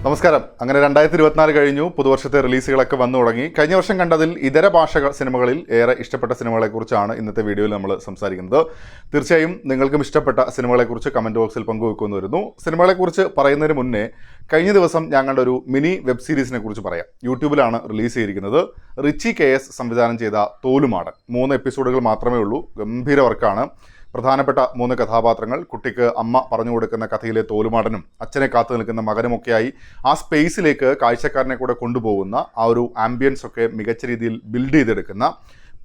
നമസ്കാരം. അങ്ങനെ 2024 കഴിഞ്ഞു. പുതുവർഷത്തെ റിലീസുകളൊക്കെ വന്നു തുടങ്ങി. കഴിഞ്ഞ വർഷം കണ്ടതിൽ ഇതര ഭാഷ സിനിമകളിൽ ഏറെ ഇഷ്ടപ്പെട്ട സിനിമകളെക്കുറിച്ചാണ് ഇന്നത്തെ വീഡിയോയിൽ നമ്മൾ സംസാരിക്കുന്നത്. തീർച്ചയായും നിങ്ങൾക്കും ഇഷ്ടപ്പെട്ട സിനിമകളെക്കുറിച്ച് കമൻറ്റ് ബോക്സിൽ പങ്കുവെക്കുന്നു വരുന്നു. സിനിമകളെക്കുറിച്ച് പറയുന്നതിന് മുന്നേ കഴിഞ്ഞ ദിവസം ഞാൻ കണ്ട ഒരു മിനി വെബ് സീരീസിനെ കുറിച്ച് പറയാം. യൂട്യൂബിലാണ് റിലീസ് ചെയ്തിരിക്കുന്നത്. റിച്ചി KS സംവിധാനം ചെയ്ത തോലുമാടൻ. 3 എപ്പിസോഡുകൾ മാത്രമേ ഉള്ളൂ. ഗംഭീര വർക്കാണ്. പ്രധാനപ്പെട്ട 3 കഥാപാത്രങ്ങൾ, കുട്ടിക്ക് അമ്മ പറഞ്ഞു കൊടുക്കുന്ന കഥയിലെ തോലുമാടനും അച്ഛനെ കാത്തു നിൽക്കുന്ന മകനുമൊക്കെയായി ആ സ്പേസിലേക്ക് കാഴ്ചക്കാരനെ കൂടെ കൊണ്ടുപോകുന്ന ആ ഒരു ആംബിയൻസ് ഒക്കെ മികച്ച രീതിയിൽ ബിൽഡ് ചെയ്തെടുക്കുന്ന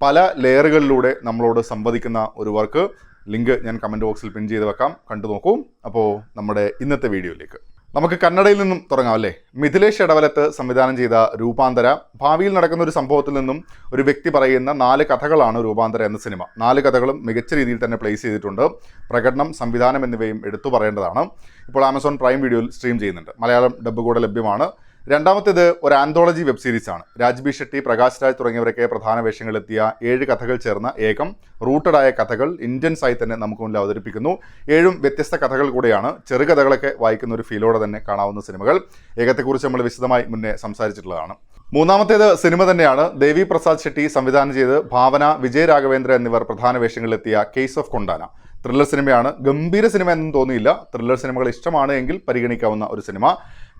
പല ലെയറുകളിലൂടെ നമ്മളോട് സംവദിക്കുന്ന ഒരു വർക്ക്. ലിങ്ക് ഞാൻ കമൻറ്റ് ബോക്സിൽ പിൻ ചെയ്ത് വെക്കാം, കണ്ടു നോക്കൂ. അപ്പോൾ നമ്മുടെ ഇന്നത്തെ വീഡിയോയിലേക്ക് നമുക്ക് കന്നഡയിൽ നിന്നും തുടങ്ങാം അല്ലേ. മിഥിലേഷ് എടവലത്ത് സംവിധാനം ചെയ്ത രൂപാന്തര, ഭാവിയിൽ നടക്കുന്ന ഒരു സംഭവത്തിൽ നിന്നും ഒരു വ്യക്തി പറയുന്ന 4 കഥകളാണ് രൂപാന്തര എന്ന സിനിമ. 4 കഥകളും മികച്ച രീതിയിൽ തന്നെ പ്ലേസ് ചെയ്തിട്ടുണ്ട്. പ്രകടനം, സംവിധാനം എന്നിവയും എടുത്തു പറയേണ്ടതാണ്. ഇപ്പോൾ ആമസോൺ പ്രൈം വീഡിയോയിൽ സ്ട്രീം ചെയ്യുന്നുണ്ട്. മലയാളം ഡബ്ബ് കൂടെ ലഭ്യമാണ്. രണ്ടാമത്തേത് ഒരു ആന്തോളജി വെബ് സീരീസാണ്. രാജ്ബി ഷെട്ടി, പ്രകാശ് രാജ് തുടങ്ങിയവരൊക്കെ പ്രധാന വേഷങ്ങളിലെത്തിയ 7 കഥകൾ ചേർന്ന ഏകം റൂട്ടഡായ കഥകൾ ഇന്ത്യൻസ് ആയി തന്നെ നമുക്ക് മുന്നിൽ അവതരിപ്പിക്കുന്നു. 7 വ്യത്യസ്ത കഥകൾ കൂടെയാണ്. ചെറുകഥകളൊക്കെ വായിക്കുന്ന ഒരു ഫീലോടെ തന്നെ കാണാവുന്ന സിനിമകൾ. ഏകത്തെക്കുറിച്ച് നമ്മൾ വിശദമായി മുന്നേ സംസാരിച്ചിട്ടുള്ളതാണ്. മൂന്നാമത്തേത് സിനിമ തന്നെയാണ്. ദേവി പ്രസാദ് ഷെട്ടി സംവിധാനം ചെയ്ത് ഭാവന, വിജയ് രാഘവേന്ദ്ര എന്നിവർ പ്രധാന വേഷങ്ങളിലെത്തിയ കേസ് ഓഫ് കൊണ്ടാന. ത്രില്ലർ സിനിമയാണ്. ഗംഭീര സിനിമ എന്നും തോന്നിയില്ല. ത്രില്ലർ സിനിമകൾ ഇഷ്ടമാണ് എങ്കിൽ പരിഗണിക്കാവുന്ന ഒരു സിനിമ.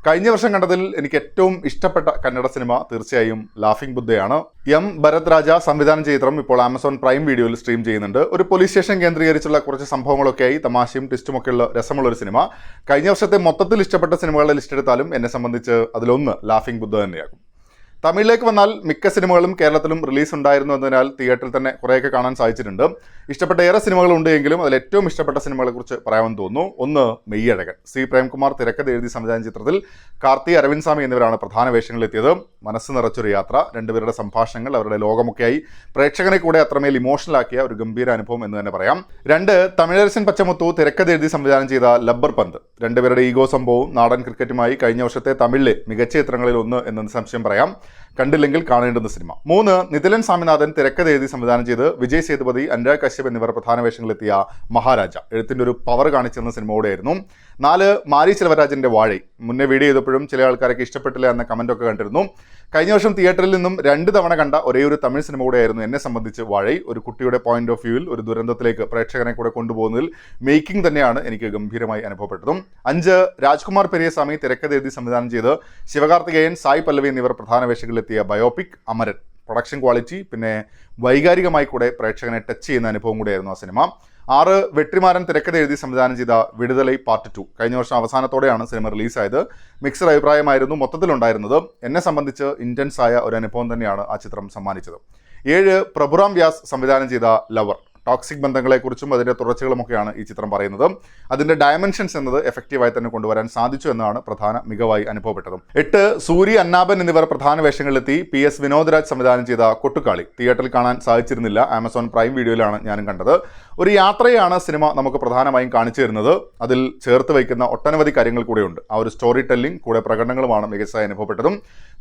കഴിഞ്ഞ വർഷം കണ്ടതിൽ എനിക്ക് ഏറ്റവും ഇഷ്ടപ്പെട്ട കന്നഡ സിനിമ തീർച്ചയായും ലാഫിംഗ് ബുദ്ധയാണ്. M. ഭരത് രാജ സംവിധാനം ചെയ്ത ചിത്രം ഇപ്പോൾ ആമസോൺ പ്രൈം വീഡിയോയിൽ സ്ട്രീം ചെയ്യുന്നുണ്ട്. ഒരു പോലീസ് സ്റ്റേഷൻ കേന്ദ്രീകരിച്ചുള്ള കുറച്ച് സംഭവങ്ങളൊക്കെയായി തമാശയും ട്വിസ്റ്റുമൊക്കെയുള്ള രസമുള്ളൊരു സിനിമ. കഴിഞ്ഞ വർഷത്തെ മൊത്തത്തിൽ ഇഷ്ടപ്പെട്ട സിനിമകളുടെ ലിസ്റ്റ് എടുത്താലും എന്നെ സംബന്ധിച്ച് അതിലൊന്ന് ലാഫിംഗ് ബുദ്ധ തന്നെയാകും. തമിഴിലേക്ക് വന്നാൽ മിക്ക സിനിമകളും കേരളത്തിലും റിലീസ് ഉണ്ടായിരുന്നു എന്നതിനാൽ തിയേറ്ററിൽ തന്നെ കുറേയൊക്കെ കാണാൻ സാധിച്ചിട്ടുണ്ട്. ഇഷ്ടപ്പെട്ട ഏറെ സിനിമകളുണ്ട് എങ്കിലും അതിൽ ഏറ്റവും ഇഷ്ടപ്പെട്ട സിനിമകളെക്കുറിച്ച് പറയാമെന്ന് തോന്നുന്നു. ഒന്ന് മെയ്യഴകൻ. C. പ്രേംകുമാർ തിരക്കഥ എഴുതി സംവിധാന ചിത്രത്തിൽ കാർത്തി, അരവിന്ദ് സ്വാമി എന്നിവരാണ് പ്രധാന വേഷങ്ങളിലെത്തിയത്. മനസ്സ് നിറച്ചൊരു യാത്ര. രണ്ടുപേരുടെ സംഭാഷണങ്ങൾ, അവരുടെ ലോകമൊക്കെയായി പ്രേക്ഷകനെ കൂടെ അത്രമേൽ ഇമോഷണലാക്കിയ ഒരു ഗംഭീര അനുഭവം എന്ന് തന്നെ പറയാം. 2. തമിഴരസൻ പച്ചമുത്തു തിരക്കഥ എഴുതി സംവിധാനം ചെയ്ത ലബ്ബർ പന്ത്. രണ്ടുപേരുടെ ഈഗോ സംഭവവും നാടൻ ക്രിക്കറ്റുമായി കഴിഞ്ഞ വർഷത്തെ തമിഴിലെ മികച്ച ചിത്രങ്ങളിൽ ഒന്ന് എന്ന് സംശയം പറയാം. കണ്ടില്ലെങ്കിൽ കാണേണ്ടുന്ന സിനിമ. 3. നിതിലൻ സ്വാമിനാഥൻ തിരക്കഥ എഴുതി സംവിധാനം ചെയ്ത് വിജയ് സേതുപതി, അനുരാഗ് കശ്യപ് എന്നിവർ പ്രധാന വേഷങ്ങളിലെത്തിയ മഹാരാജ. എഴുത്തിൻ്റെ ഒരു പവർ കാണിച്ചിരുന്ന സിനിമയോടെയായിരുന്നു. 4. മാരി ചെലവരാജൻ്റെ വാഴை. മുന്നേ വീഡിയോ ചെയ്തപ്പോഴും ചില ആൾക്കാരൊക്കെ ഇഷ്ടപ്പെട്ടില്ല എന്ന കമൻറ്റൊക്കെ കണ്ടിരുന്നു. കഴിഞ്ഞ വർഷം തിയേറ്ററിൽ നിന്നും 2 തവണ കണ്ട ഒരേ ഒരു തമിഴ് സിനിമ കൂടെയായിരുന്നു എന്നെ സംബന്ധിച്ച് വാഴை. ഒരു കുട്ടിയുടെ പോയിന്റ് ഓഫ് വ്യൂവിൽ ഒരു ദുരന്തത്തിലേക്ക് പ്രേക്ഷകനെ കൂടെ കൊണ്ടുപോകുന്നതിൽ മേക്കിംഗ് തന്നെയാണ് എനിക്ക് ഗംഭീരമായി അനുഭവപ്പെട്ടതും. 5. രാജ്കുമാർ പെരിയസ്വാമി തിരക്കഥ എഴുതി സംവിധാനം ചെയ്ത് ശിവകാർത്തികേയൻ, സായ് പല്ലവി എന്നിവർ പ്രധാന വേഷങ്ങളിലെത്തിയ ബയോപിക് അമരൻ. പ്രൊഡക്ഷൻ ക്വാളിറ്റി പിന്നെ വൈകാരികമായി കൂടെ പ്രേക്ഷകനെ ടച്ച് ചെയ്യുന്ന അനുഭവം കൂടെയായിരുന്നു ആ സിനിമ. 6. വെട്രിമാരൻ തിരക്കഥ എഴുതി സംവിധാനം ചെയ്ത വിടുതലൈ പാർട്ട് 2. കഴിഞ്ഞ വർഷം അവസാനത്തോടെയാണ് സിനിമ റിലീസായത്. മിക്സഡ് അഭിപ്രായമായിരുന്നു മൊത്തത്തിലുണ്ടായിരുന്നത്. എന്നെ സംബന്ധിച്ച് ഇൻറ്റൻസ് ആയ ഒരു അനുഭവം തന്നെയാണ് ആ ചിത്രം സമ്മാനിച്ചത്. 7. പ്രഭുറാം വ്യാസ് സംവിധാനം ചെയ്ത ലവർ. ടോക്സിക് ബന്ധങ്ങളെക്കുറിച്ചും അതിൻ്റെ തുടർച്ചകളുമൊക്കെയാണ് ഈ ചിത്രം പറയുന്നത്. അതിൻ്റെ ഡയമെൻഷൻസ് എന്നത് എഫക്റ്റീവായി തന്നെ കൊണ്ടുവരാൻ സാധിച്ചു എന്നാണ് പ്രധാന മികവായി അനുഭവപ്പെട്ടതും. 8. സൂരി, അന്നാബൻ എന്നിവർ പ്രധാന വേഷങ്ങളിലെത്തി PS വിനോദരാജ് സംവിധാനം ചെയ്ത കൊട്ടുകാളി. തിയേറ്ററിൽ കാണാൻ സാധിച്ചിരുന്നില്ല. ആമസോൺ പ്രൈം വീഡിയോയിലാണ് ഞാനും കണ്ടത്. ഒരു യാത്രയാണ് സിനിമ നമുക്ക് പ്രധാനമായും കാണിച്ചു തരുന്നത്. അതിൽ ചേർത്ത് വയ്ക്കുന്ന ഒട്ടനവധി കാര്യങ്ങൾ കൂടെയുണ്ട്. ആ ഒരു സ്റ്റോറി ടെല്ലിംഗ് കൂടെ പ്രകടനങ്ങളുമാണ് മികച്ചതായി അനുഭവപ്പെട്ടതും.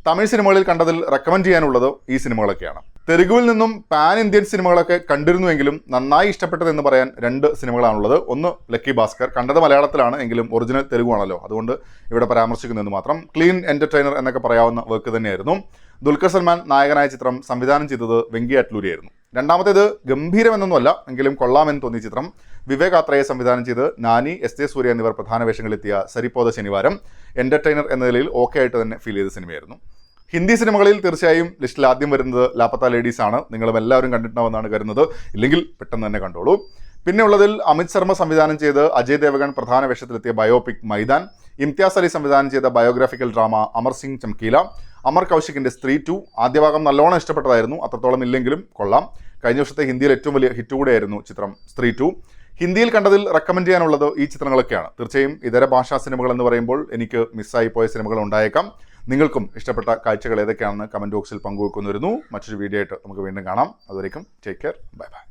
തമിഴ് സിനിമകളിൽ കണ്ടതിൽ റെക്കമെൻഡ് ചെയ്യാനുള്ളത് ഈ സിനിമകളൊക്കെയാണ്. തെലുഗുവിൽ നിന്നും പാൻ ഇന്ത്യൻ സിനിമകളൊക്കെ കണ്ടിരുന്നുവെങ്കിലും നന്നായി ഇഷ്ടപ്പെട്ടതെന്ന് പറയാൻ 2 സിനിമകളാണുള്ളത്. ഒന്ന് ലക്കി ഭാസ്കർ. കണ്ടത് മലയാളത്തിലാണ് എങ്കിലും ഒറിജിനൽ തെലുഗുവാണല്ലോ, അതുകൊണ്ട് ഇവിടെ പരാമർശിക്കുന്നതെന്ന് മാത്രം. ക്ലീൻ എൻ്റർടൈനർ എന്നൊക്കെ പറയാവുന്ന വർക്ക് തന്നെയായിരുന്നു. ദുൽഖർ സൽമാൻ നായകനായ ചിത്രം സംവിധാനം ചെയ്തത് വെങ്കി അറ്റ്ലൂരിയായിരുന്നു. രണ്ടാമത്തേത് ഗംഭീരമെന്നൊന്നുമല്ല എങ്കിലും കൊള്ളാമെന്ന് തോന്നിയ ചിത്രം വിവേക് ആത്രയെ സംവിധാനം ചെയ്ത് നാനി, SJ സൂര്യ എന്നിവർ പ്രധാന വേഷങ്ങളിലെത്തിയ സരിപ്പോത ശനിവാരം. എൻ്റർടൈനർ എന്ന നിലയിൽ ഓക്കെ ആയിട്ട് തന്നെ ഫീൽ ചെയ്ത സിനിമയായിരുന്നു. ഹിന്ദി സിനിമകളിൽ തീർച്ചയായും ലിസ്റ്റിൽ ആദ്യം വരുന്നത് ലാപ്പത്ത ലേഡീസ് ആണ്. നിങ്ങളും എല്ലാവരും കണ്ടിട്ടുണ്ടാവുമെന്നാണ് കരുതുന്നത്. ഇല്ലെങ്കിൽ പെട്ടെന്ന് തന്നെ കണ്ടോളൂ. പിന്നെ ഉള്ളതിൽ അമിത് ശർമ്മ സംവിധാനം ചെയ്ത് അജയ് ദേവഗൺ പ്രധാന വേഷത്തിലെത്തിയ ബയോപിക് മൈദാൻ. ഇംതിയാസ് അലി സംവിധാനം ചെയ്ത ബയോഗ്രാഫിക്കൽ ഡ്രാമ അമർ സിംഗ് ചംകീല. അമർ കൗശിക്കിൻ്റെ സ്ത്രീ 2. ആദ്യ ഭാഗം നല്ലോണം ഇഷ്ടപ്പെട്ടതായിരുന്നു. അത്രത്തോളം ഇല്ലെങ്കിലും കൊള്ളാം. കഴിഞ്ഞ വർഷത്തെ ഹിന്ദിയിൽ ഏറ്റവും വലിയ ഹിറ്റ് കൂടെയായിരുന്നു ചിത്രം സ്ത്രീ 2. ഹിന്ദിയിൽ കണ്ടതിൽ റെക്കമെൻഡ് ചെയ്യാനുള്ളത് ഈ ചിത്രങ്ങളൊക്കെയാണ്. തീർച്ചയായും ഇതര ഭാഷാ സിനിമകൾ എന്ന് പറയുമ്പോൾ എനിക്ക് മിസ്സായി പോയ സിനിമകൾ ഉണ്ടായേക്കാം. നിങ്ങൾക്കും ഇഷ്ടപ്പെട്ട കാഴ്ചകൾ ഏതൊക്കെയാണെന്ന് കമൻറ്റ് ബോക്സിൽ പങ്കുവെക്കുന്നു വരുന്നു. മറ്റൊരു വീഡിയോ ആയിട്ട് നമുക്ക് വീണ്ടും കാണാം. അതുവരേക്കും ടേക്ക് കെയർ. Bye bye.